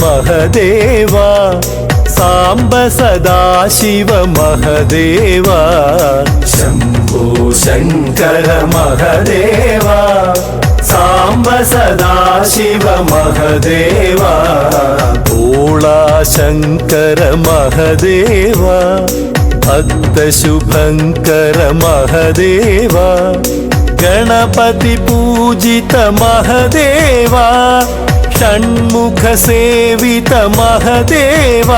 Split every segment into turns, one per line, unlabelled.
महदेव साम्ब सदाशिव महदेव शम्भो शङ्कर महदेव साम्ब सदाशिव महदेव भोला शङ्कर महदेव भक्त शुभङ्कर महदेव गणपति पूजित महदेव षण्मुख सेवित महदेव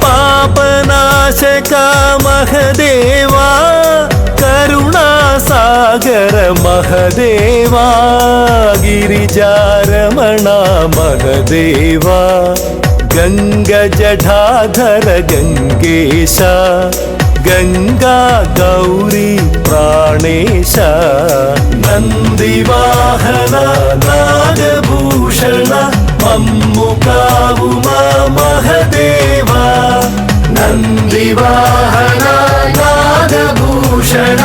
पापनाशक महदेव करुणासागर महदेव गिरिजारमण महदेव गङ्गजटाधर गङ्गेश गंगा गौरी प्राणेश नंदिवाहन नागभूषण मम्मुकावुमा महदेव नंदिवाहन नागभूषण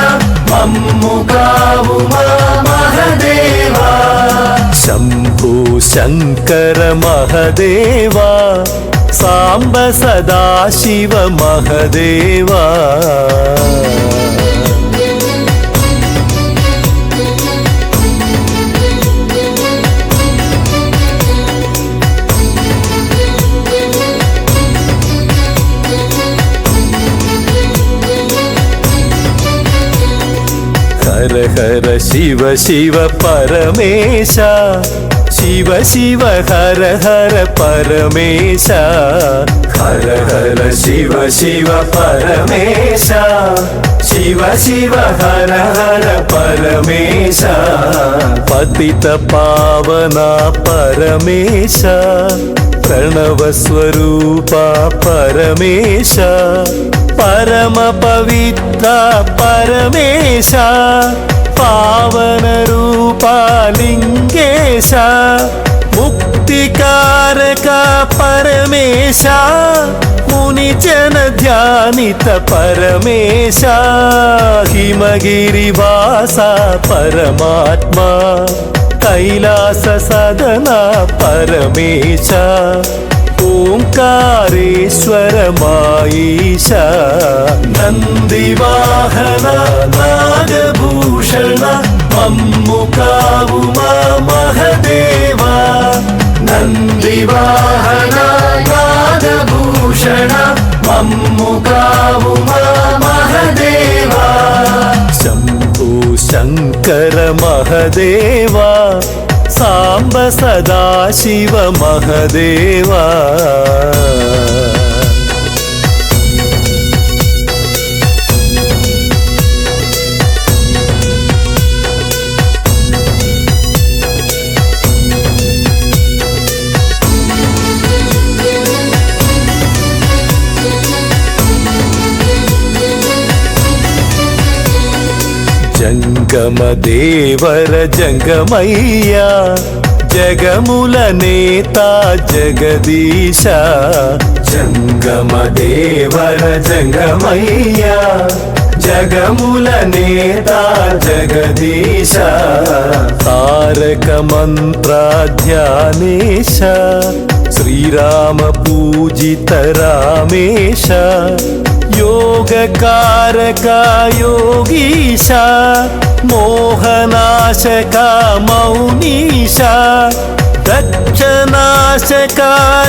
मम्मुकावुमा महदेव शंभो शंकर महदेव साम्ब सदाशिव महदेव हर हर शिव शिव परमेश शिव शिव हर हर परमेश हर हर शिव शिव परमेश शिव शिव हर हर परमेश पतित पावना परमेश प्रणव स्वरूप परमेश परम पवित्र परमेश पावन रूपा लिंगेश मुक्तिकारक परमेश मुनिजन ध्यानित परमेश हिमगिरिवासा परमात्मा कैलास सदना परमेश ओंकारेश्वर माईश नंदिवाहन नागभूषण मम्मुकावुमा महदेव नंदिवाहन नागभूषण मम्मुकावुमा महदेव शंभो शंकर महदेव साम्ब सदाशिव महदेव जंगम देवर जंगमय्या जगमुल नेता जगदीश जंगम देवर जंगमय्या जगमुल नेता जगदीश तारक मंत्र ध्यानेश श्रीराम पूजित रामेश योगकारक योगीश मोहनाशक मौनीश दक्षनाशक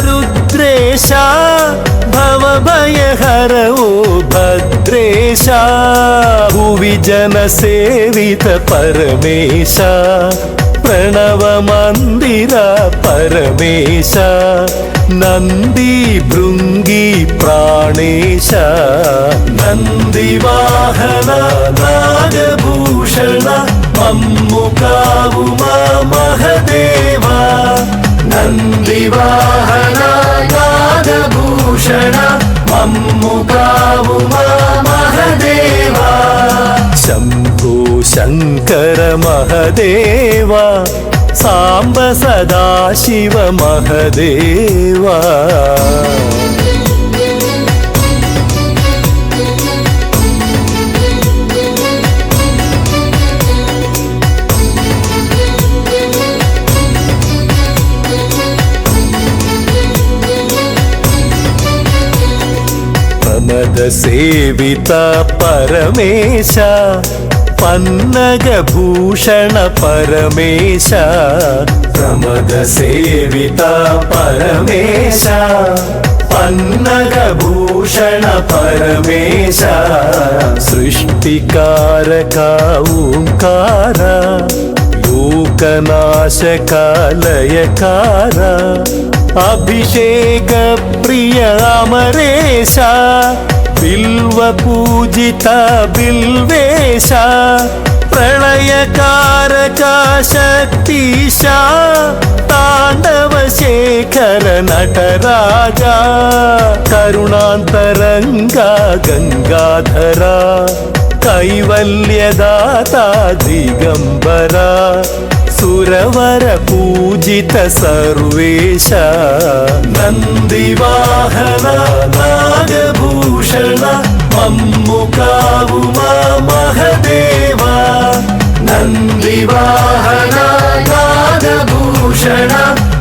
रुद्रेश भवभयहर ओ भद्रेश भुवि जन सेवित परमेश प्रणव मंदिर परमेश नंदी भृंगी प्राणेश नंदिवाहन नागभूषण मम्मुकावुमा महदेव नंदिवाहन नागभूषण मम्मुकावुमा महदेव शंभो शंकर महदेव साम्ब सदाशिव महदेव ప్రమద సేవిత పరమేశ పన్నగ భూషణ పరమేశ ప్రమద సేవిత పరమేశ పన్నగ భూషణ పరమేశ సృష్టికారక ఓంకార లోకనాశక లయకార అభిషేక ప్రియ అమరేశ బిల్వ పూజిత బిల్వేశ ప్రళయకారక శక్తిశ తాండవ శేఖర నటరాజా కరుణాంతరంగా గంగాధర కైవల్యదాత దిగంబర సురవర పూజిత సర్వేశ నందివాహన నాగభూషణ మమ్ము కావుమా మహదేవ నందివాహన నాగభూషణ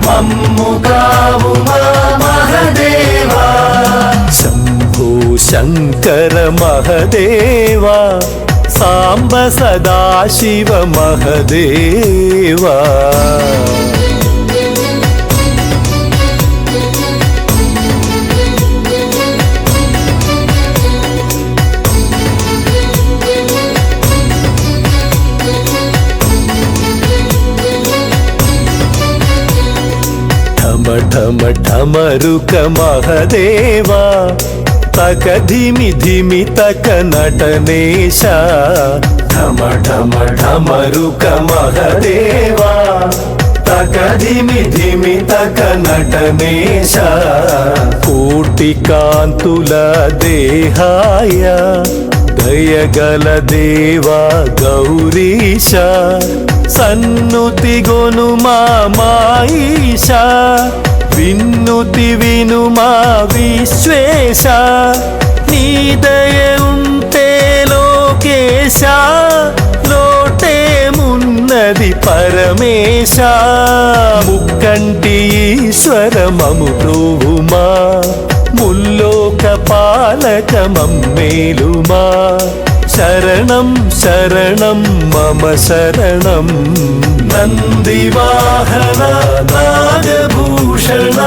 మమ్ము కావుమా మహదేవ శంభో శంకర మహదేవ సాంబ సదాశివ మహదేవా ఠమ ఠమ ఠమరుక మహదేవా తక ధిమి ధిమి తక నటనేశ ఠమ ఠమ ఠమరుక మహదేవా తక ధిమి ధిమి తక నటనేశ కోటి కాంతుల దేహాయ దయగల దేవా గౌరీశ సన్నుతి గొను మామాయిష విన్నుతి వినుమా విశ్వేశ నీ దయ ఉంటే లోకేశ లోటే మున్నది పరమేశ ముక్కంటి ఈశ్వర మము బ్రోవుమా ముల్లోక పాలక మమ్మేలుమా శరణం శరణం మమ శరణం నందివాహన నాగభూషణ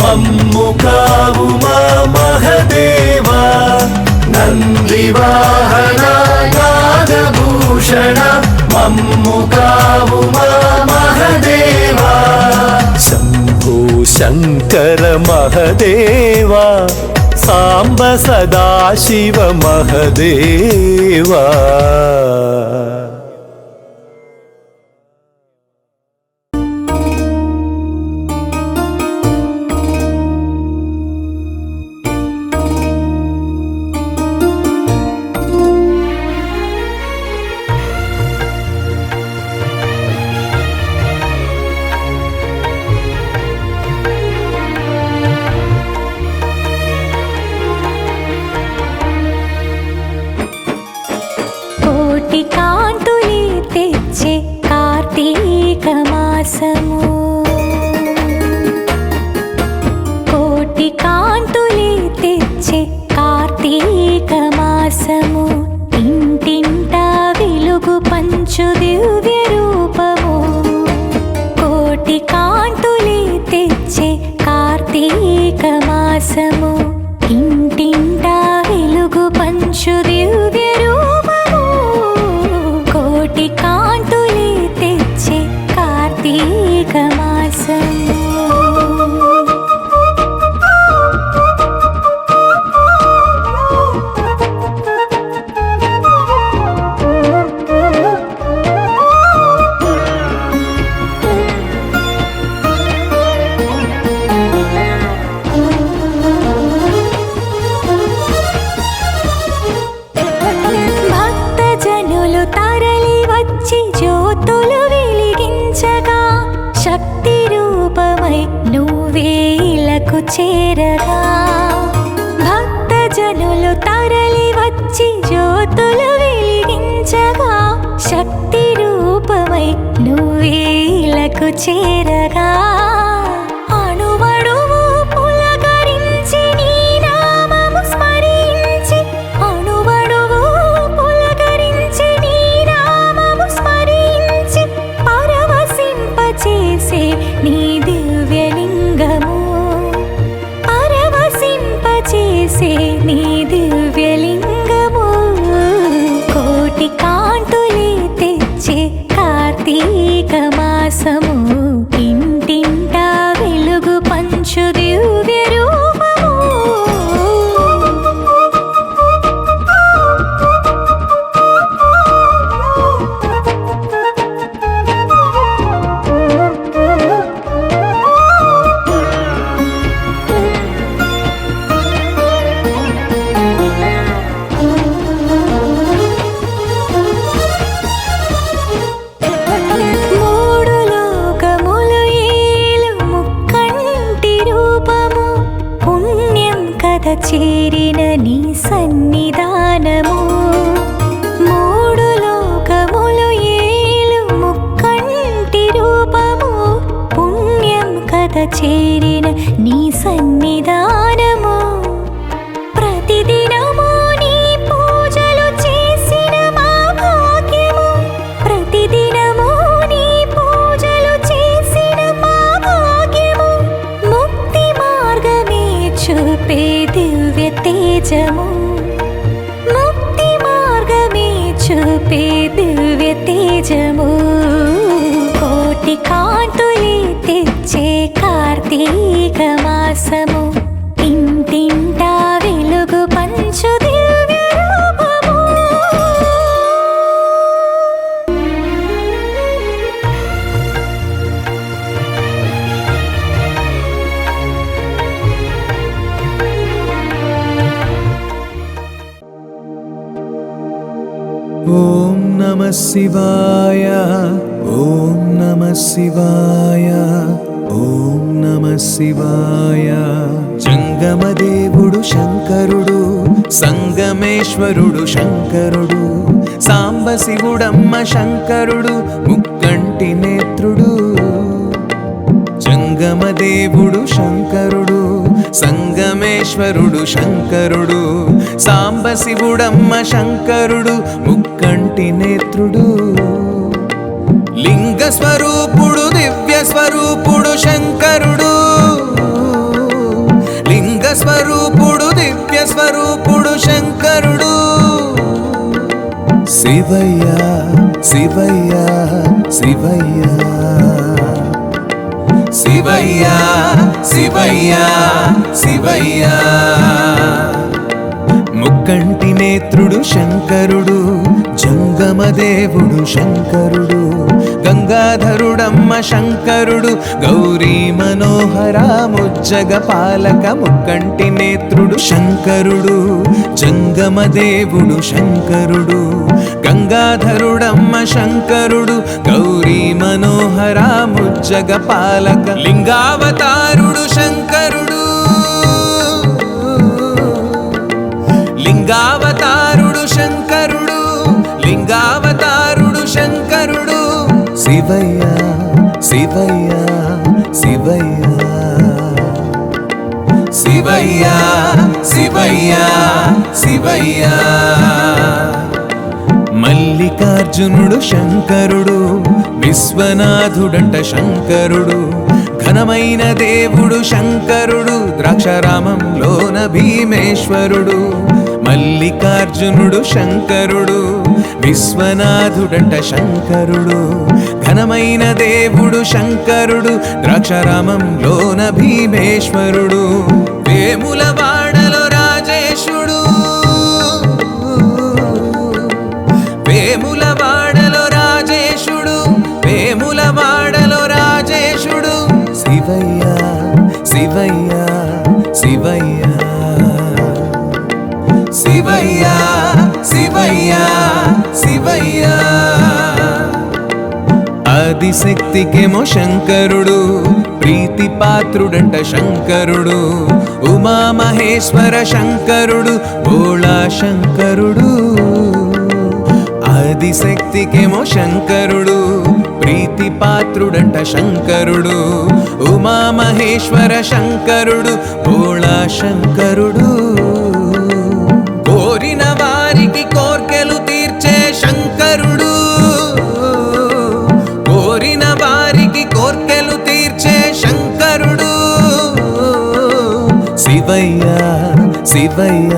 మమ్ము కావుమా మహదేవ నందివాహన నాగభూషణ మమ్ము కావుమా మహదేవ శంభో శంకర మహదేవ సాంబ సదాశివ మహదేవా
కోటి కాంతులే తెచ్చే కార్తీక మాసము ఇంటింటా వెలుగు పంచు దివ్య రూపము కోటి కాంతులే తెచ్చే కార్తీక మాసము ఇంటింటా వెలుగు పంచు దివ్య రూపము కోటి కాంతులే తెచ్చే కార్తీక మాసము చేరగా భక్తజనులు తరలి వచ్చి జ్యోతులు వెలిగించగా శక్తి రూపమై నువ్వేలకు చేరగా అణువణువు పులకరించి నీ నామము స్మరించి వెలిసే నీ దివ్యలింగము కోటి కాంతులే తెచ్చే కార్తీక మాసము ఇంటింటా వెలుగు పంచు దివ్య రూపము చేరిన నీ సన్నిధానము మూడు లోకములు ఏలు ముక్కంటి రూపము పుణ్యం కథ చేరిన నీ సన్నిధానము ప్రతిదినము నీ పూజలు చేసిన మా భాగ్యము ప్రతిదినము నీ పూజలు చేసిన మా భాగ్యము ముక్తి మార్గమే చూపే దివ్య తేజము ముక్తి మార్గమే చూపే దివ్య తేజము కోటి కాంతులే తెచ్చే కార్తీక మాసము ఇంటింటా వెలుగు పంచు దివ్య రూపము
ఓం నమః శివాయ ఓం నమః శివాయ ఓం నమః శివాయ జంగమదేవుడు శంకరుడు సంగమేశ్వరుడు శంకరుడు సాంబ శివుడమ్మ శంకరుడు ముక్కంటి నేత్రుడు జంగమదేవుడు శంకరుడు సంగమేశ్వరుడు శంకరుడు సాంబ శివుడమ్మ శంకరుడు ముక్కంటి నేత్రుడు లింగ స్వరూపుడు దివ్య స్వరూపుడు శంకరుడు లింగ స్వరూపుడు దివ్య స్వరూపుడు శంకరుడు శివయ్య శివయ్య శివయ్య శివయ్య శివయ్య శివయ్య ముక్కంటి నేత్రుడు శంకరుడు జంగమదేవుడు శంకరుడు గంగాధరుడమ్మ శంకరుడు గౌరీ మనోహర ముజ్జగ పాలక ముక్కంటి నేత్రుడు శంకరుడు జంగమదేవుడు శంకరుడు గంగాధరుడమ్మ శంకరుడు గౌరీ మనోహర ముజ్జగ పాలక లింగావతారుడు శంకరుడు లింగావతారుడు శంకరుడు లింగావతారుడు శంకరుడు శివయ్య శివయ్య శివయ్య శివయ్య శివయ్య శివయ్య మల్లికార్జునుడు శంకరుడు విశ్వనాథుడంట శంకరుడు ఘనమైన దేవుడు శంకరుడు ద్రాక్షారామంలోన భీమేశ్వరుడు మల్లికార్జునుడు శంకరుడు విశ్వనాథుడంట శంకరుడు ఘనమైన దేవుడు శంకరుడు ద్రాక్షారామంలోన భీమేశ్వరుడు వేములవాడలో రాజేశుడు వేములవాడలో రాజేశుడు వేములవాడలో రాజేశుడు శివయ్య శివయ్య శివయ్య శివయ్య శివయ్య శివయ్య ఆదిశక్తికేమో శంకరుడు ప్రీతిపాత్రుడంట శంకరుడు ఉమామహేశ్వర శంకరుడు భోళా శంకరుడు ఆదిశక్తికేమో శంకరుడు ప్రీతిపాత్రుడంట శంకరుడు ఉమామహేశ్వర శంకరుడు భోళా శంకరుడు కోరిన వారికి కోర్కెలు తీర్చే శంకరుడు కోరిన వారికి కోర్కెలు తీర్చే శంకరుడు శివయ్య శివయ్య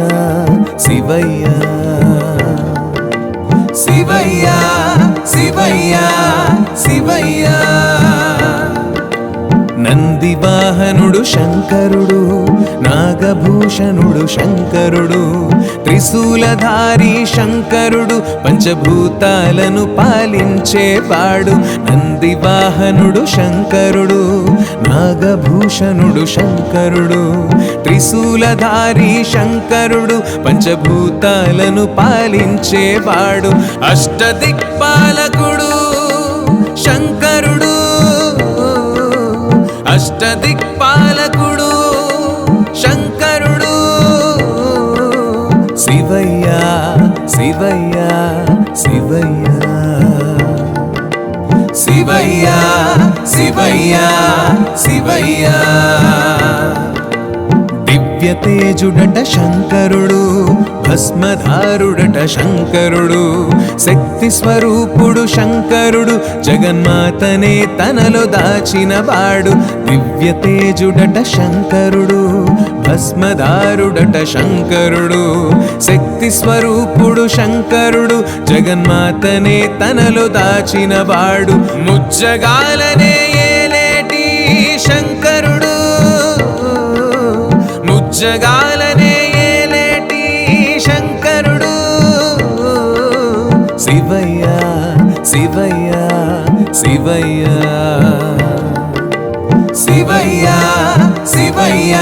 శివయ్య శివయ్య శివయ్య శివయ్య నందివాహనుడు శంకరుడు, నాగభూషణుడు శంకరుడు, త్రిశూలధారి శంకరుడు, పంచభూతాలను పాలించేవాడు. నందివాహనుడు శంకరుడు, నాగభూషణుడు శంకరుడు, త్రిశూలధారి శంకరుడు, పంచభూతాలను పాలించేవాడు. అష్టదిక్పాలకుడు శంకరుడు, అష్టదిక్పాలకుడు శంకరుడు. శివయ్య శివయ్య శివయ్య శివయ్య శివయ్య శివయ్య దివ్యతేజుడట శంకరుడు, భస్మధారుడట శంకరుడు, శక్తి స్వరూపుడు శంకరుడు, జగన్మాతనే తనలో దాచినవాడు. దివ్యతేజుడట శంకరుడు, భస్మధారుడట శంకరుడు, శక్తి స్వరూపుడు శంకరుడు, జగన్మాతనే తనలో దాచినవాడు. ముజ్జగాలనే ఏలేటి శంకరుడు, ముజ్జగాలనే ఏలేటి శంకరుడు. శివయ్య శివయ్య శివయ్య శివయ్య శివయ్య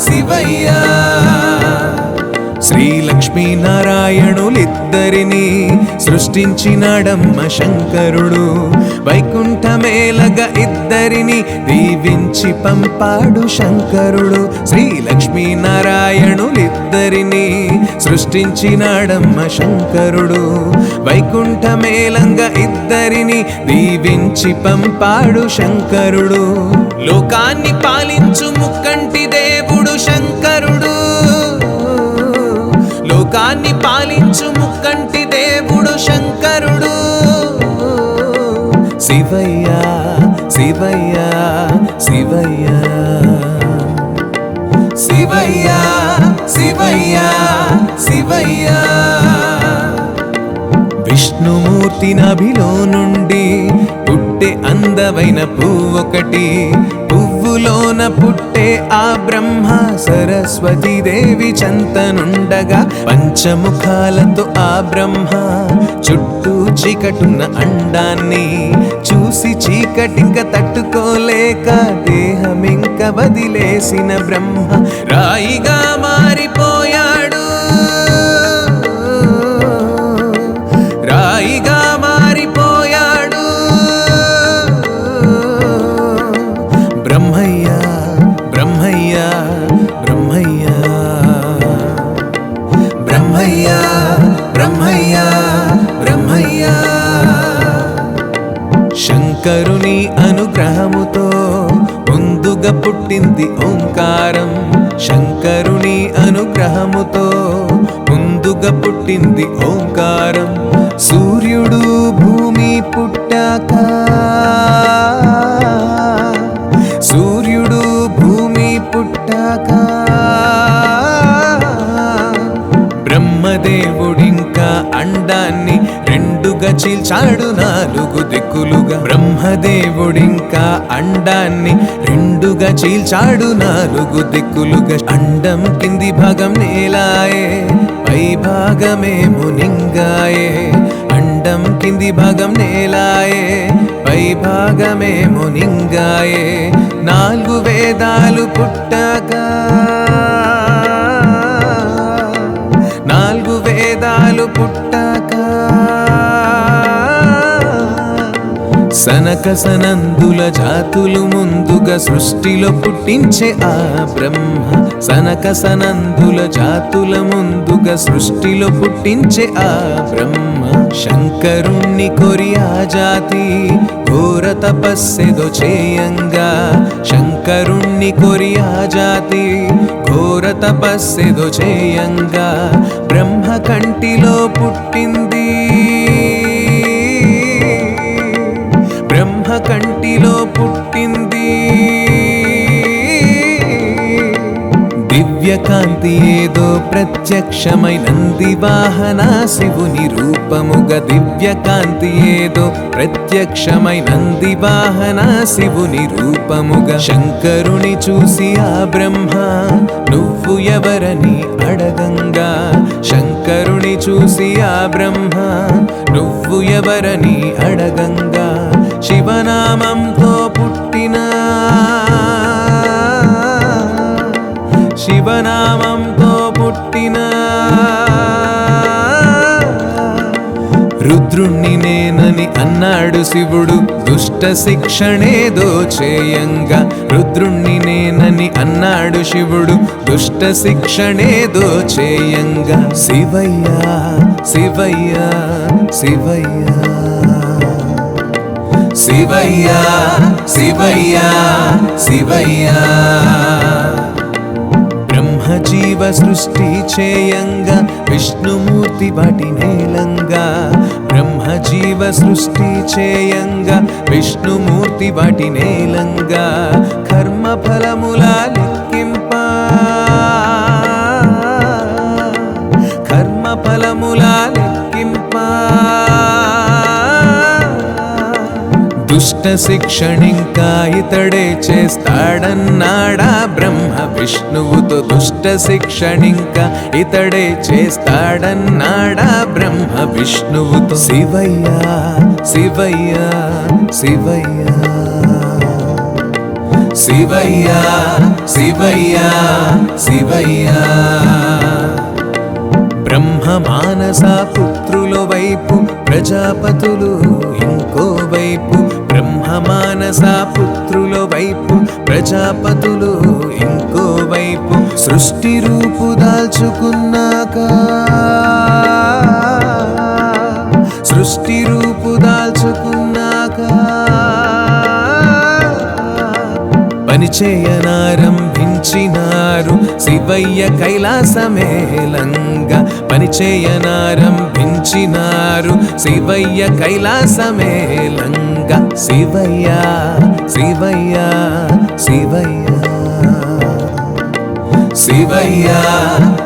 శివయ్య శ్రీ లక్ష్మీనారాయణులిద్దరినీ సృష్టించినాడమ్మ శంకరుడు. వైకుంఠమేలగ ఇద్దరిని దీవించి పంపాడు శంకరుడు. శ్రీ లక్ష్మీనారాయణులిద్దరినీ సృష్టించినాడమ్మ శంకరుడు. వైకుంఠమేలంగ ఇద్దరిని దీవించి పంపాడు శంకరుడు. లోకాన్ని పాలించు ముక్కంటి దేవుడు శంకరుడు, లోకాన్ని పాలించు ముక్కంటి దేవుడు శంకరుడు. శివయ్య శివయ్య శివయ్య శివయ్య శివయ్య శివయ్య విష్ణుమూర్తి నభిలో నుండి పుట్టే అందమైన పువ్వొకటి, పువ్వులోన పుట్టే ఆ బ్రహ్మ సరస్వతీ దేవి చెంతనుండగా, పంచముఖాలతో ఆ బ్రహ్మ చుట్టూ చీకటున్న అండాన్ని చూసి చీకటింక తట్టుకోలేక దేహమింక వదిలేసిన బ్రహ్మ రాయిగా మారిపోయాడు, రాయిగా మారిపోయాడు. బ్రహ్మయ్య బ్రహ్మయ్య బ్రహ్మయ్య బ్రహ్మయ్య బ్రహ్మయ్య బ్రహ్మయ్య శంకరుని అనుగ్రహముతో ముందుగా పుట్టింది ఓంకారం. శంకరుని అనుగ్రహముతో ముందుగా పుట్టింది ఓంకారం. సూర్యుడు భూమి పుట్టాక, సూర్యుడు భూమి పుట్టాక బ్రహ్మదేవుడింకా అండాన్ని రెండుగా చీల్చాడు నాలుగు దిక్కులుగా. బ్రహ్మదేవుడింకా అండాన్ని రెండుగా చీల్చాడు నాలుగు దిక్కులుగా. అండం కింది భాగం నేలాయే, పై భాగమేమో నింగాయే. అండం కింది భాగం నేలాయే, పై భాగమేమో నింగాయే. నాలుగు వేదాలు పుట్టాక, నాలుగు వేదాలు పుట్టాక సనక సనందుల జాతులు ముందుగా సృష్టిలో పుట్టించే ఆ బ్రహ్మ. సనక సనందుల జాతుల ముందుగా సృష్టిలో పుట్టించే ఆ బ్రహ్మ. శంకరుణ్ణి కొరి ఆ జాతి ఘోర తపస్సెదో చేయంగా. శంకరుణ్ణి కొరి ఆ జాతి ఘోర తపస్సెదో చేయంగా. బ్రహ్మ కంటిలో పుట్టింది, బ్రహ్మ కంటిలో పుట్టింది. దివ్యకాంతి ఏదో ప్రత్యక్షమై నంది వాహన శివుని రూపముగా దివ్యకాంతి ఏదో ప్రత్యక్షమై నంది వాహన శివుని రూపముగా శంకరుని చూసి ఆ బ్రహ్మ నువ్వు ఎవరని అడగంగా శంకరుని చూసి ఆ బ్రహ్మ నువ్వు ఎవరని అడగంగా శివనామంతో పుట్టిన శివనామంతో పుట్టిన రుద్రుణ్ణి నేనని అన్నాడు శివుడు దుష్ట శిక్షణేదో చేయంగా రుద్రుణ్ణి నేనని అన్నాడు శివుడు దుష్ట శిక్షణేదో చేయంగా శివయ్యా శివయ్యా శివయ్యా శివయ్యా శివయ్యా శివయ్యా బ్రహ్మజీవ సృష్టి చేయంగా విష్ణుమూర్తి వాటి నేలంగా బ్రహ్మజీవ సృష్టి చేయంగా విష్ణుమూర్తి వాటి నేలంగా కర్మ ఫలముల లెక్కింప కర్మ ఫలముల లెక్కింప దుష్ట శిక్షణింకా ఇతడే చేస్తాడన్నాడా బ్రహ్మ విష్ణువుతో దుష్ట శిక్షణింకా ఇతడే చేస్తాడన్నాడా బ్రహ్మ విష్ణువుతో శివయ్యా శివయ్యా శివయ్యా శివయ్యా శివయ్యా శివయ్యా బ్రహ్మ మానస పుత్రుల వైపు ప్రజాపతులు ఇంకో వైపు బ్రహ్మ మానస పుత్రుల వైపు ప్రజాపతులు ఇంకో వైపు సృష్టి రూపు దాల్చుకున్నాక సృష్టి రూపు దాల్చుకున్నాక పనిచేయనారంభించినారు శివయ్య కైలాసమేలంగా పనిచేయనారంభించినారు శివయ్య కైలాసమేలంగా శివయ్యా శివయ్యా శివయ్యా శివయ్యా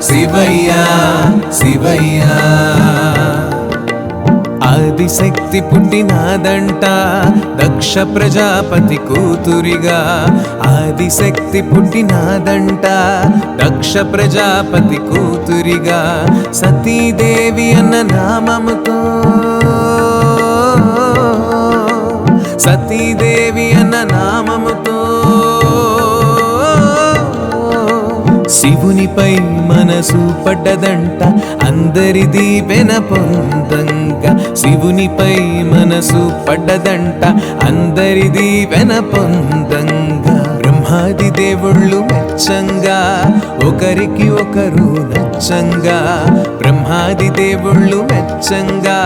శివయ్యా శివయ్యా ఆదిశక్తి పుట్టినాదంట దక్ష ప్రజాపతి కూతురిగా ఆదిశక్తి పుట్టినాదంట దక్ష ప్రజాపతి కూతురిగా సతీదేవి అన్న నామముతో సతీదేవి అన్న నామముతో శివునిపై మనసు పడ్డదంట అందరిది వెన పొందంగా శివునిపై మనసు పడ్డదంట అందరిది వెన పొందంగా బ్రహ్మాది దేవుళ్ళు మెచ్చంగా ఒకరికి ఒకరు నచ్చంగా బ్రహ్మాది దేవుళ్ళు మెచ్చంగా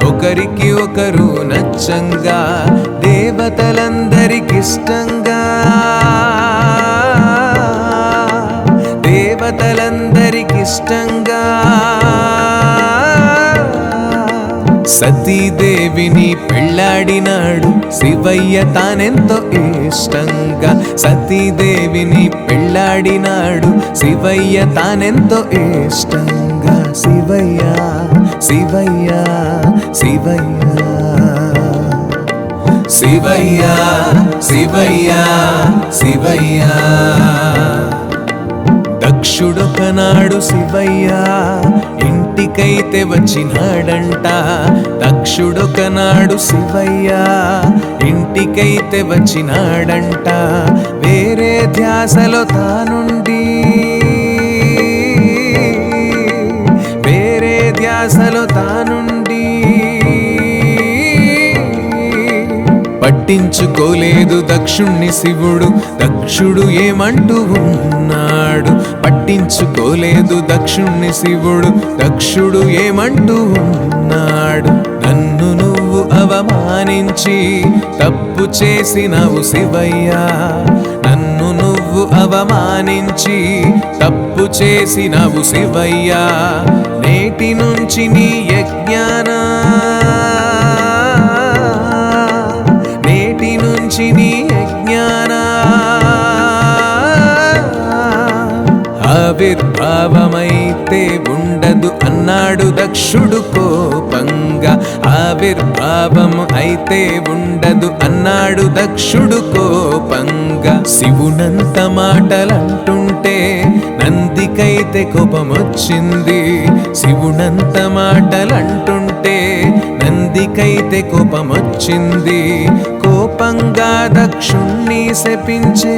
ఒకరికి ఒకరు నచ్చంగా దేవతలందరికిష్టంగా దేవతలందరికిష్టంగా సతీదేవిని పెళ్ళాడినాడు శివయ్య తానెంతో ఇష్టంగా సతీదేవిని పెళ్ళాడినాడు శివయ్య తానెంతో ఇష్టంగా శివయ్యా శివయ్యా శివయ్యా శివయ్యా శివయ్యా శివయ్యా దక్షుడొకనాడు శివయ్య ఇంటికైతే వచ్చినాడంట దక్షుడొకనాడు శివయ్య ఇంటికైతే వచ్చినాడంట వేరే ధ్యాసలో తానుండి వేరే ధ్యాసలో తానుండి పట్టించుకోలేదు దక్షుణ్ణి శివుడు దక్షుడు ఏమంటూ ఉన్నాడు పట్టించుకోలేదు దక్షుణ్ణి శివుడు దక్షుడు ఏమంటూ ఉన్నాడు నన్ను నువ్వు అవమానించి తప్పు చేసినవు శివయ్యా నన్ను నువ్వు అవమానించి తప్పు చేసినవు శివయ్యా నేటి నుంచి నీ యజ్ఞానా నేటి నుంచి నీ యజ్ఞానా ఆవిర్భావమైతే ఉండదు అన్నాడు దక్షుడు కోపంగా. ఆవిర్భావం అయితే ఉండదు అన్నాడు దక్షుడు కోపంగా. శివునంత మాటలంటుంటే నందికైతే కోపమొచ్చింది. శివునంత మాటలంటుంటే నందికైతే కోపమొచ్చింది. కోపంగా దక్షుణ్ణి శపించే,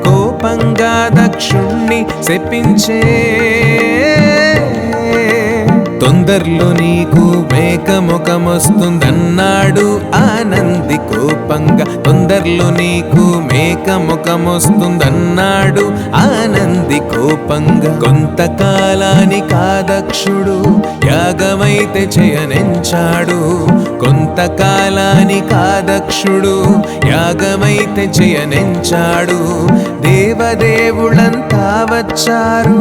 కోపంగా దక్షుణ్ణి శపించే. తొందరలో నీకు మేకముఖమొస్తుందన్నాడు ఆనంది కోపంగా. తొందరలో నీకు మేకముఖమొస్తుందన్నాడు ఆనంది కోపంగా. కొంతకాలానికి ఆ దక్షుడు యాగమైతే చేయనించాడు. కొంతకాలానికి ఆ దక్షుడు యాగమైతే చేయనించాడు. దేవదేవులంతా వచ్చారు,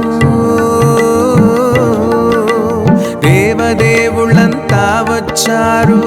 దేవదేవులంతా వచ్చారు.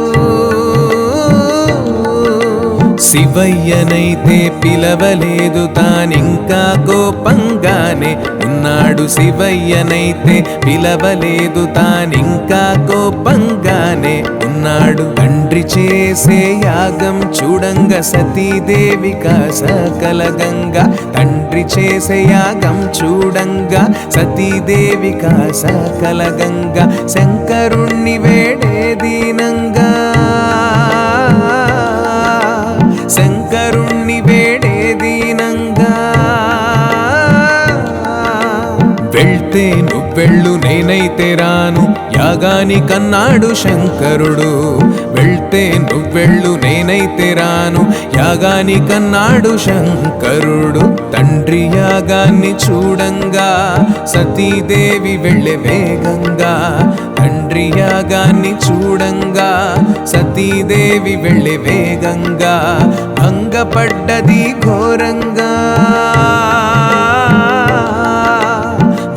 శివయ్యనైతే పిలవలేదు తానింకా కోపంగానే ఉన్నాడు. శివయ్యనైతే పిలవలేదు తానింకా కోపంగానే ఉన్నాడు. తండ్రి చేసే యాగం చూడంగా సతీదేవిక సకలగంగా. తండ్రి చేసే యాగం చూడంగా సతీదేవిక సకలగంగా. శంకరుణ్ణి వేడే దీనంగా, శంకరుణ్ణి వేడే దీనంగా. వెళ్తే నువ్వెళ్ళు నేనైతే రాను యాగానికన్నాడు శంకరుడు. వెళ్తే నువ్వెళ్ళు నేనైతే రాను యాగానికన్నాడు శంకరుడు. తండ్రి యాగాన్ని చూడంగా సతీదేవి వెళ్ళే వేగంగా. తండ్రి యాగాన్ని చూడంగా సతీదేవి వెళ్ళే వేగంగా. భంగపడ్డది ఘోరంగా,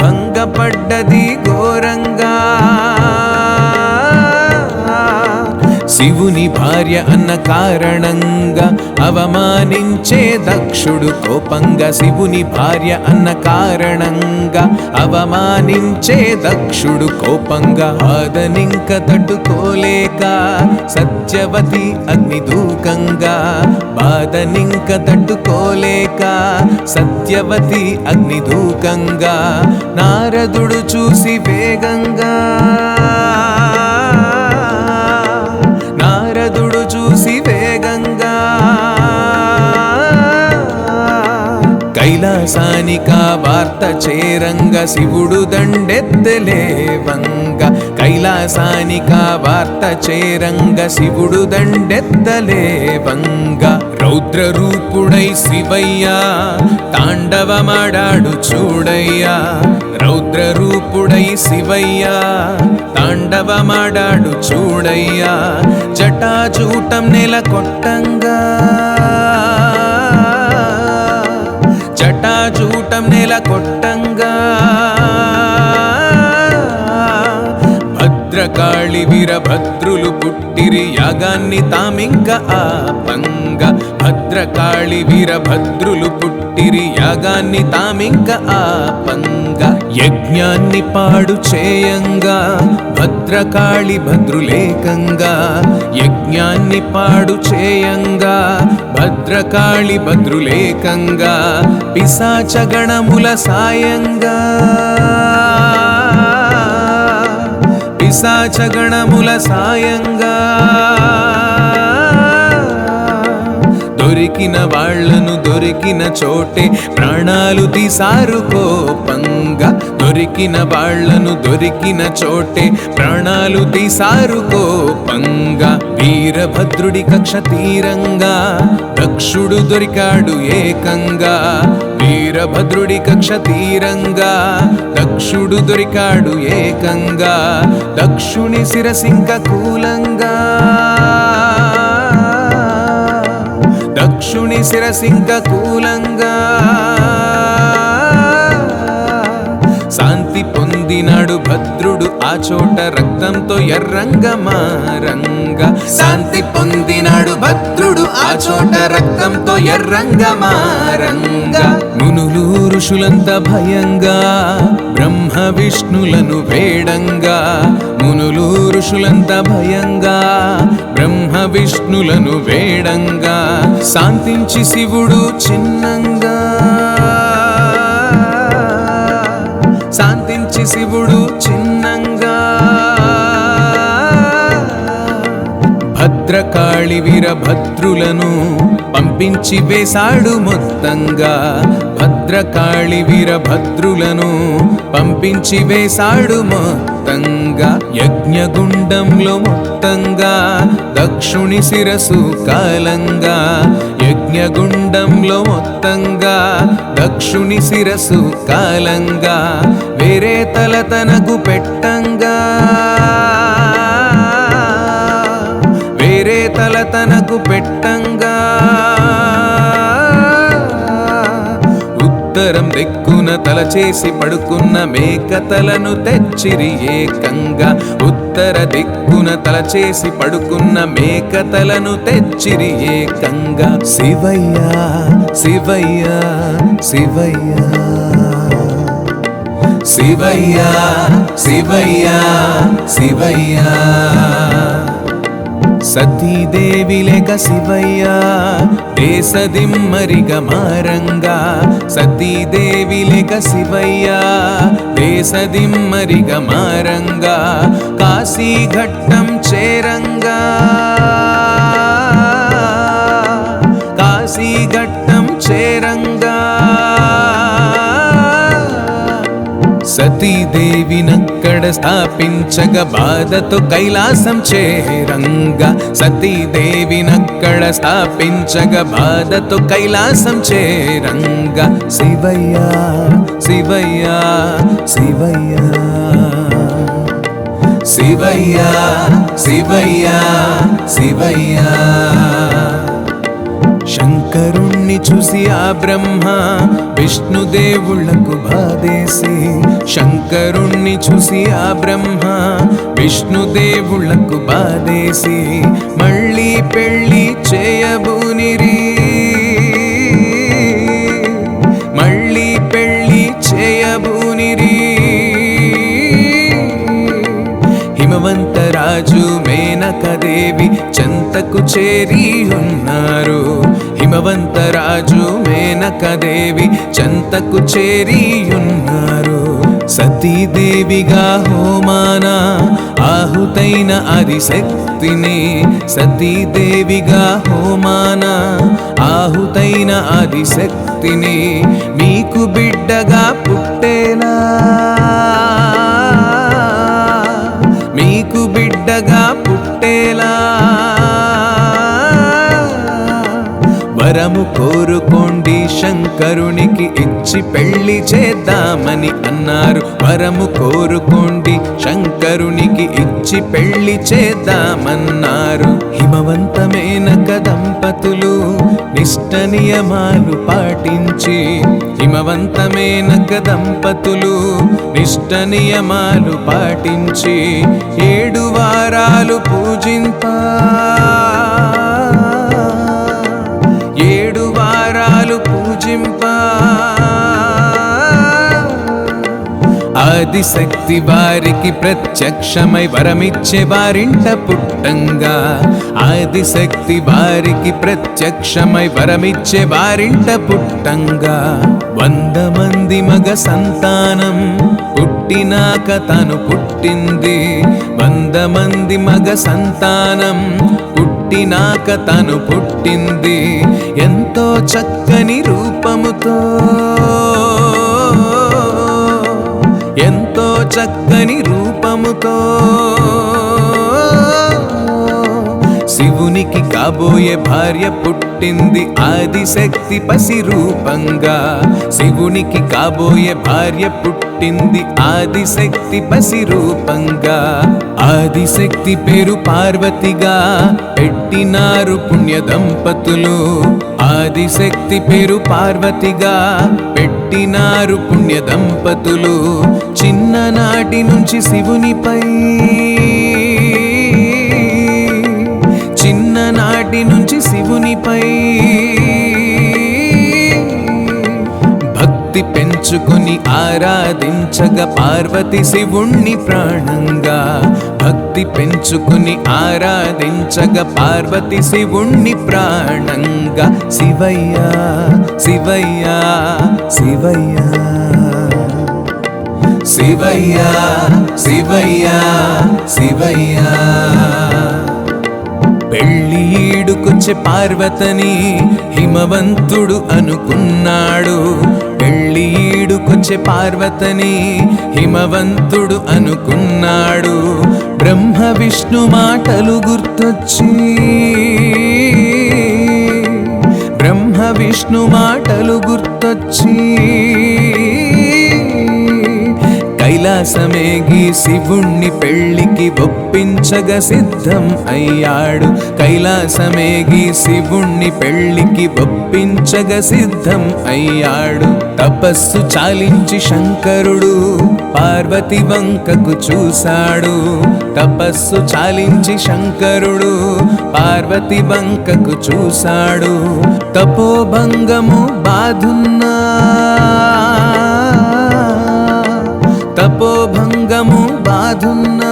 భంగపడ్డది ఘోరంగా. శివుని భార్య అన్న కారణంగా అవమానించే దక్షుడు కోపంగా. శివుని భార్య అన్న కారణంగా అవమానించే దక్షుడు కోపంగా. బాధనింక తట్టుకోలేక సత్యవతి అగ్నిదూకంగా. బాధనింక తట్టుకోలేక సత్యవతి అగ్నిదూకంగా. నారదుడు చూసి వేగంగా, నారదుడు చూసి వేగంగా. కైలాసానికా వార్త చేరంగా శివుడు దండెత్తలేవంగా. కైలాసానికా వార్త చేరంగా శివుడు దండెత్తలేవంగా. రౌద్ర రూపుడై శివయ్య తాండవమాడాడు చూడయ్యా. రౌద్ర రూపుడై శివయ్య తాండవమాడాడు చూడయ్యా. జటాజూటం నెల కొట్టంగా, జటాజూటం నెల కొట్టంగా. భద్రకాళి వీరభద్రులు పుట్టిరి యాగాన్ని తామింక ఆపంగా. భద్రకాళి వీరభద్రులు పుట్టిరి యాగాన్ని తామింక ఆపంగా. యజ్ఞాన్ని పాడు చేయంగా భద్రకాళి భద్రులేకంగా. యజ్ఞాన్ని పాడు చేయంగా భద్రకాళి భద్రులేకంగా. పిశాచగణముల సాయంగా, పిశాచగణముల సాయంగా. దొరికిన వాళ్లను దొరికిన చోటే ప్రాణాలు తీసారు కోపంగా. దొరికిన వాళ్లను దొరికిన చోటే ప్రాణాలు తీసారు కోపంగా. వీరభద్రుడి కక్ష తీరంగా దక్షుడు దొరికాడు ఏకంగా. వీరభద్రుడి కక్ష తీరంగా దక్షుడు దొరికాడు ఏకంగా. దక్షుని శిరసింక కూలంగా, దక్షుని శిరసింక కూలంగా. శాంతి పొందినాడు భద్రుడు ఆ చోట రక్తంతో ఎర్రంగా మారంగా. మారంగా శాంతి పొందినాడు భద్రుడు ఆ చోట రక్తంతో ఎర్రంగా మారంగా మునులు ఋషులంతా భయంగా బ్రహ్మ విష్ణులను వేడంగా మునులు ఋషులంతా భయంగా బ్రహ్మ విష్ణులను వేడంగా శాంతించి శివుడు చిన్నంగా శాంతించి శివుడు చిన్నంగా భద్రకాళి వీరభద్రులను పంపించి వేశాడు మొత్తంగా భద్రకాళి వీరభద్రులను పంపించి వేశాడు మొత్తంగా యజ్ఞగుండంలో మొత్తంగా దక్షుని శిరసు కాలంగా యజ్ఞగుండంలో మొత్తంగా దక్షుని శిరసు కాలంగా వేరే తల తనకు పెట్టంగా వేరే తల తనకు పెట్టంగా ఉత్తరం దిక్కున తల చేసి పడుకున్న మేక తలను తెచ్చిరి ఏకంగా ఉత్తర దిక్కున తల చేసి పడుకున్న మేక తలను తెచ్చిరి ఏకంగా శివయ్య శివయ్య శివయ్య శివయ్య శివయ్య శివయ్య సతీదేవి లేక శివయ్య దేశదిమ్మరిగా మారంగా సతీదేవి లేక శివయ్య దేశదిమ్మరిగా మారంగా కాశీఘట్టం చేరంగా కాశీఘట్టం చేరంగా సతీదేవినక్కడ స్థాపించగ బాధతో కైలాసం చేరంగా సతీదేవినక్కడ స్థాపించగ బాధతో కైలాసం చేరంగా శివయ్య శివయ్య శివయ్య శివయ్య శివయ్య శివయ్య శంకరుణ్ణి చూసి ఆ బ్రహ్మ విష్ణుదేవుళ్లకు బాధేసి శంకరుణ్ణి చూసి ఆ బ్రహ్మ విష్ణుదేవుళ్లకు బాధేసి మళ్ళీ పెళ్ళి చేయబూనిరి మళ్ళీ పెళ్ళి చేయబూనిరి హిమవంతరాజు మేనకదేవి చెంతకు చేరి ఉన్నారు హిమవంతరాజు మేనకదేవి చెంతకు చేరి ఉన్నారు సతీదేవిగా హోమాన ఆహుతైన ఆదిశక్తిని సతీదేవిగా హోమాన ఆహుతైన ఆదిశక్తిని మీకు బిడ్డగా పుట్టేలా మీకు బిడ్డగా పుట్టేలా వరము కోరుకోండి శంకరునికి ఇచ్చి పెళ్లి చేద్దామని అన్నారు వరము కోరుకోండి శంకరునికి ఇచ్చి పెళ్లి చేద్దామన్నారు హిమవంతమేనక దంపతులు నిష్ట నియమాలు పాటించి హిమవంతమేనక దంపతులు నిష్ట నియమాలు పాటించి 7 వారాలు పూజింపా 7 వారాలు పూజింపా ఆదిశక్తి వారికి ప్రత్యక్షమై వరమిచ్చే వారింట పుట్టంగా ఆదిశక్తి వారికి ప్రత్యక్షమై వరమిచ్చే వారింట పుట్టంగా 100 మంది మగ సంతానం పుట్టినాక తను పుట్టింది 100 మంది మగ సంతానం పుట్టినాక తను పుట్టింది ఎంతో చక్కని రూపముతో ఎంతో చక్కని రూపముతో శివునికి కాబోయే భార్య పుట్టింది ఆదిశక్తి పసి రూపంగా శివునికి కాబోయే భార్య పుట్టింది ఆదిశక్తి పసి రూపంగా ఆదిశక్తి పేరు పార్వతిగా పెట్టినారు పుణ్య దంపతులు ఆదిశక్తి పేరు పార్వతిగా పెట్టినారు పుణ్య దంపతులు చిన్ననాటి నుంచి శివునిపై శివునిపై భక్తి పెంచుకొని ఆరాధించగా పార్వతి శివుణ్ణి ప్రాణంగా భక్తి పెంచుకొని ఆరాధించగా పార్వతి శివుణ్ణి ప్రాణంగా శివయ్య శివయ్య శివయ్య శివయ్య శివయ్య శివయ్య పెళ్ళి ఈడుకొచ్చే పార్వతని హిమవంతుడు అనుకున్నాడు పెళ్ళి ఈడుకొచ్చే పార్వతని హిమవంతుడు అనుకున్నాడు బ్రహ్మ విష్ణు మాటలు గుర్తొచ్చి బ్రహ్మ విష్ణు మాటలు గుర్తొచ్చి కైలాసమేగి శివుణ్ణి పెళ్లికి ఒప్పించగా సిద్ధం అయ్యాడు కైలాసమేగి శివుణ్ణి పెళ్లికి ఒప్పించగా సిద్ధం అయ్యాడు తపస్సు చాలించి శంకరుడు పార్వతి వంకకు చూశాడు తపస్సు చాలించి శంకరుడు పార్వతి వంకకు చూశాడు తపోభంగము బాధున్నా తపోభంగము బాధున్నా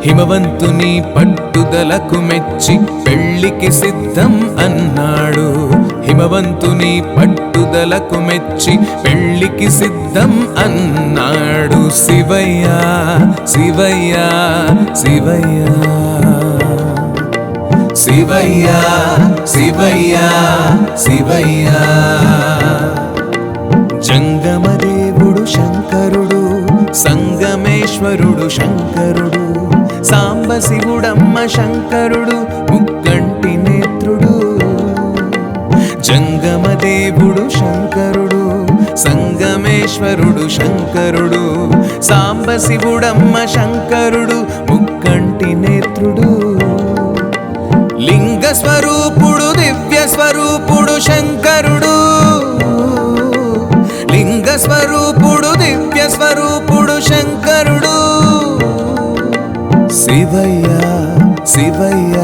హిమవంతుని పట్టుదలకు మెచ్చి పెళ్లికి సిద్ధం అన్నాడు హిమవంతుని పట్టుదలకు మెచ్చి పెళ్లికి సిద్ధం అన్నాడు శివయ్య శివయ్య శివయ్య శివయ్య శివయ్య శివయ్య జంగమదేవుడు శంకరుడు సంగమేశ్వరుడు శంకరుడు సాంబ శివుడమ్మ శంకరుడు ముక్కంటి నేత్రుడు జంగమదేవుడు శంకరుడు సంగమేశ్వరుడు శంకరుడు సాంబ శివుడమ్మ శంకరుడు ముక్కంటి నేత్రుడు లింగ స్వరూపుడు దివ్య స్వరూపుడు శంకరుడు లింగ స్వరూపుడు దివ్య స్వరూపుడు శంకరుడు శివయ్య శివయ్య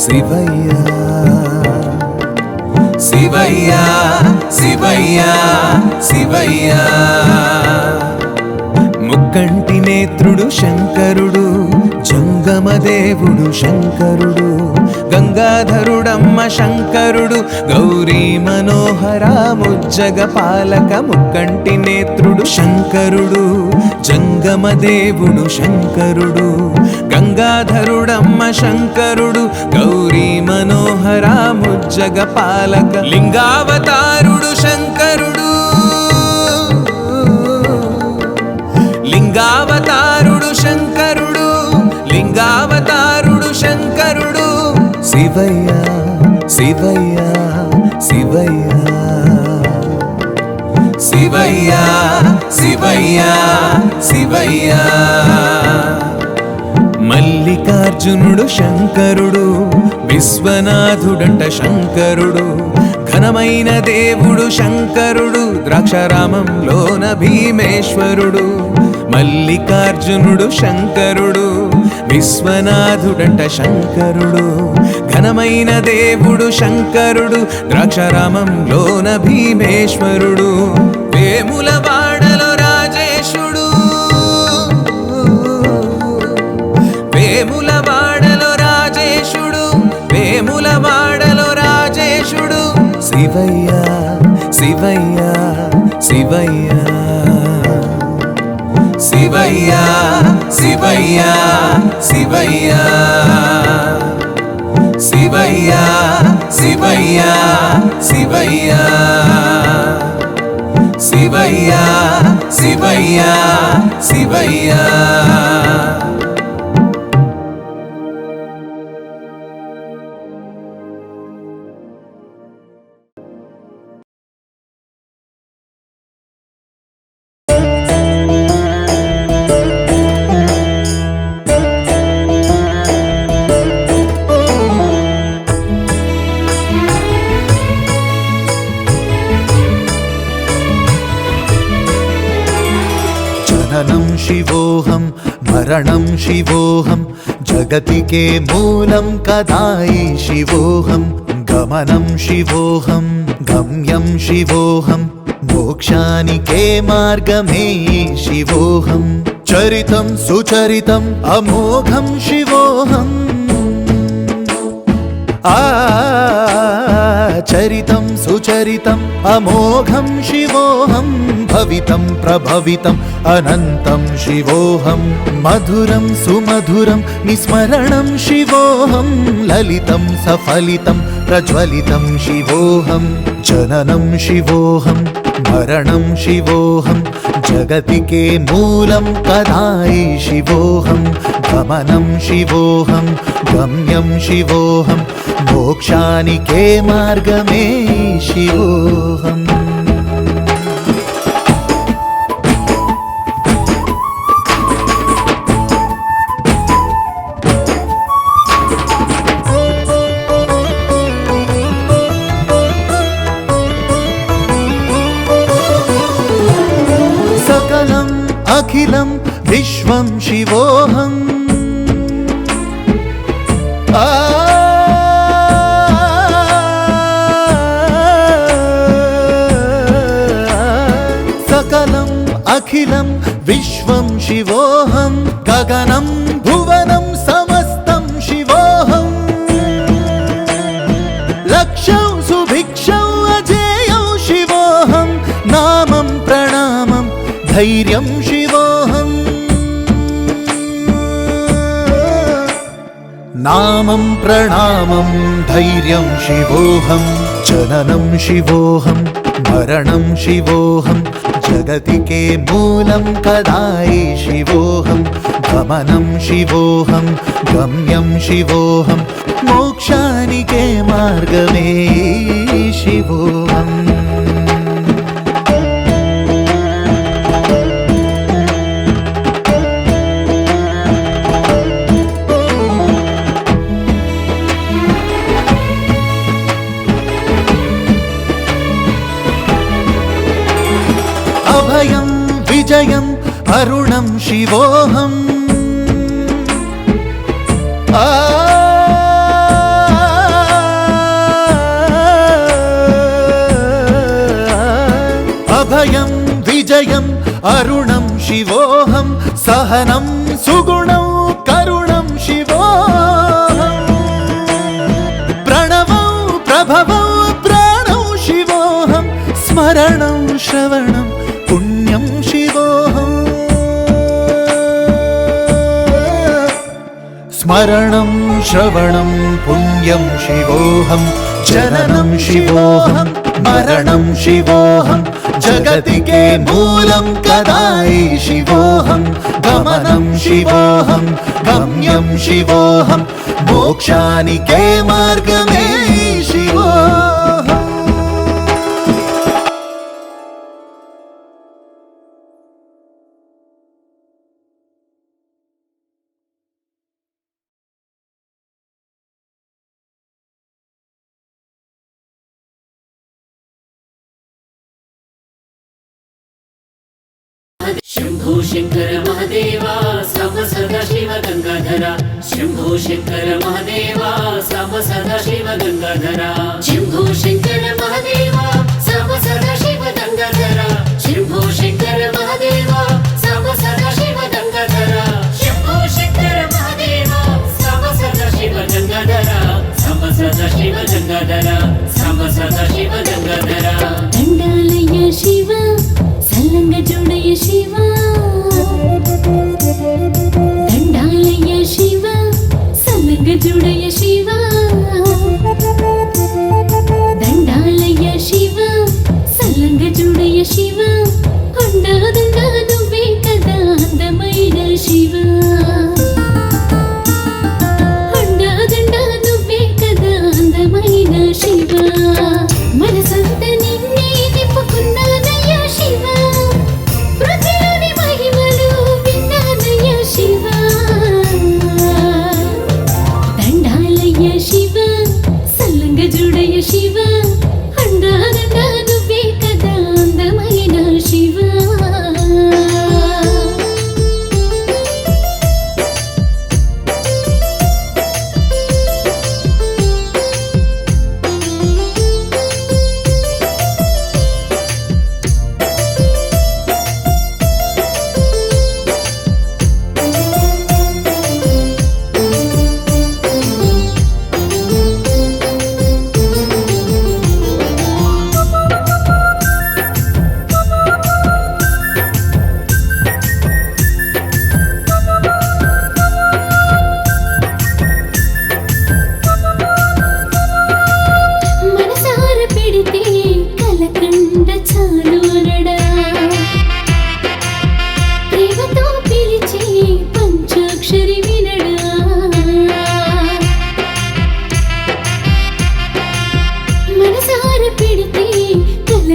శివయ్య శివయ్య శివయ్య శివయ్య ముక్కంటి నేత్రుడు శంకరుడు జంగమదేవుడు శంకరుడు గంగాధరుడమ్మ శంకరుడు గౌరీ మనోహర ముజ్జగ పాలక ముక్కంటి నేత్రుడు శంకరుడు జంగమదేవుడు శంకరుడు గంగాధరుడమ్మ శంకరుడు గౌరీ మనోహర ముజ్జగ పాలక లింగావతారుడు శంకరుడు లింగావతారుడు శంకరుడు లింగావతారుడు శంకరుడు శివయ్య శివయ్య శివయ్య శివయ్య శివయ్య శివయ్య మల్లికార్జునుడు శంకరుడు విశ్వనాథుడంట శంకరుడు ఘనమైన దేవుడు శంకరుడు ద్రాక్షారామంలోన భీమేశ్వరుడు మల్లికార్జునుడు శంకరుడు విశ్వనాథుడంట శంకరుడు ఘనమైన దేవుడు శంకరుడు ద్రాక్షారామంలోన భీమేశ్వరుడు వేములవాడలో రాజేశుడు వేములవాడలో రాజేశుడు వేములవాడలో రాజేశుడు శివయ్య శివయ్య శివయ్య శివయ్య శివయ్య శివయ్య శివయ్య శివయ్య శివయ్య శివయ్య శివయ్య శివయ్య
జననం శివోహం మరణం శివోహం జగతికే మూలం కదాయి శివోహం గమనం శివోహం గమ్యం శివోహం మోక్షానికే మార్గమే శివోహం చరితం సుచరితం అమోఘం శివోహం చరితం సుచరితం అమోఘం శివోహం భవితం ప్రభవితం అనంతం శివోహం మధురం సుమధురం నిస్మరణం శివోహం లలితం సఫలితం ప్రజ్వలితం శివోహం జననం శివోహం మరణం శివోహం జగతికే మూలం కదాయి శివోహం గమనం శివోహం గమ్యం శివోహం మోక్షానికే మార్గమే శివోహం సకలం అఖిలం విశ్వం శివోహం సకలం అఖిలం విశ్వం శివోహం గగనం భువనం సమస్తం శివోహం లక్ష్యం సుభిక్షం అజేయం శివోహం నామం ప్రణామం ధైర్యం శివోహం నామం ప్రణామం ధైర్యం శివోహం జననం శివోహం మరణం శివోహం జగతికే మూలం కదాయి శివోహం గమనం శివోహం గమ్యం శివోహం మోక్షానికే మార్గమే శివోహం అభయం విజయం అరుణం శివోహం అభయం విజయం అరుణం శివోహం సహనం సుగుణం కరుణం శివోహం ప్రణవం ప్రభవం ప్రాణం శివోహం స్మరణం శ్రవణం పుణ్యం శివోహం స్మరణం శ్రవణం పుణ్యం శివోహం జననం శివోహం మరణం శివోహం జగతికే మూలం కదాయి శివోహం గమనం శివోహం గమ్యం శివోహం మోక్షానికే మార్గమే శివోహం
शंभो शंकर महादेवा साम सदा शिव गंगाधरा शंभो शंकर महादेवा साम सदा शिव गंगाधरा शंभो शंकर महादेवा साम सदा शिव गंगाधरा शंभो शंकर महादेवा साम सदा शिव गंगाधरा शंभो शंकर महादेवा साम सदा शिव गंगाधरा साम सदा शिव गंगाधरा साम सदा शिव गंगाधरा
దండాలయ్య శివ సల్లంగ జోడయ్య శివ దండాలయ్య శివ సల్లంగ జోడయ్య శివ దండాలయ్య శివ సల్లంగ జోడయ్య శివ అండాదండా నువ్వే కదా అందమైన శివ అండాదండా నువ్వే కదా అందమైన శివ మనసంత నిన్నే నింపుకున్నానయ్యా శివ పృథ్వీలోని మహిమలు విన్నానయ్యా శివ దండాలయ్య శివ సల్లంగ జోడయ్య శివ అండాదండా నువ్వే కదా అందమైన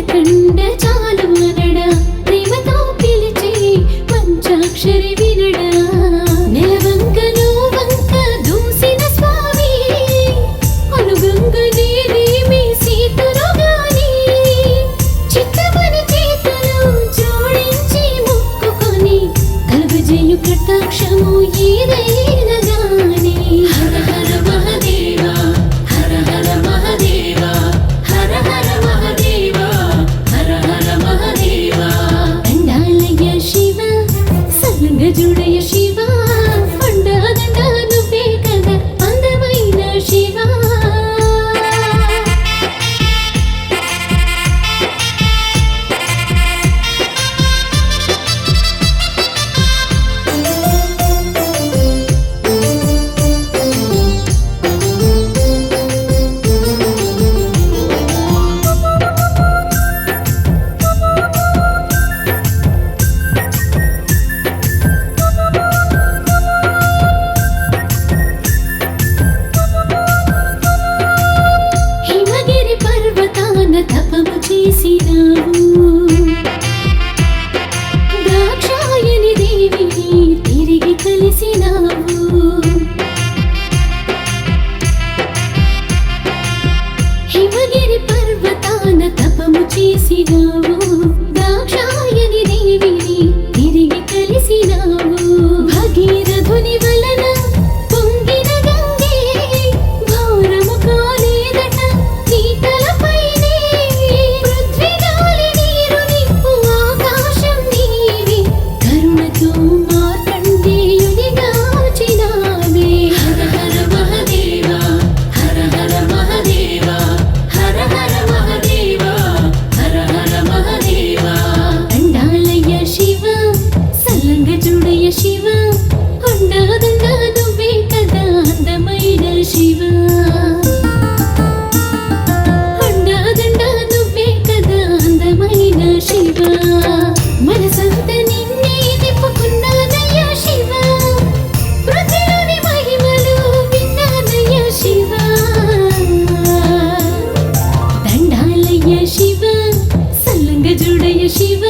కండ చాలు అనడా ప్రేమతో పిలిచే పంచాక్షరి వినడా నెలవంకలో వంక దూసిన స్వామి అనుగంగ నేనేమి సీతురుగాని చిత్తమని చేతులు జోడించి మొక్కుకొని కలుగజేయు కటాక్షము ఏదైనా గాని హర హర మహదేవ హర హర మహదేవ హర హర మహదేవ హర హర మహదేవ దండాలయ్య శివ సల్లంగ జుడయ శివ అండాదండ నువ్వే కదా అందమైన శివ హిమగిరి పర్వతాన తపము చేసినావు దాక్షాయని దేవిని తిరిగి కలిసినావు హిమగిరి పర్వతాన తపము చేసినావు దాక్షాయని దేవిని తిరిగి కలిసినావు భగీరథుని వలన పొంగిన గంగే భారము కాలేదట నీ తలపైనే పృథ్వీ గాలి నీరు నిప్పు ఆకాశం నీవే కరుణతో మార్కండేయుని గాచినావే హర హర మహదేవ హర హర మహదేవ హర హర మహదేవ హర హర మహదేవ దండాలయ్య శివ సల్లంగ జుడయ శివ అండాదండ నువ్వే కదా అందమైన శివ అండాదండ నువ్వే కదా అందమైన శివ మనసంత నిన్నే నింపుకున్నానయ్య శివ పృథ్వీలోని మహిమలు విన్నానయ్య శివ దండాలయ్య శివ సల్లంగ జుడయ శివ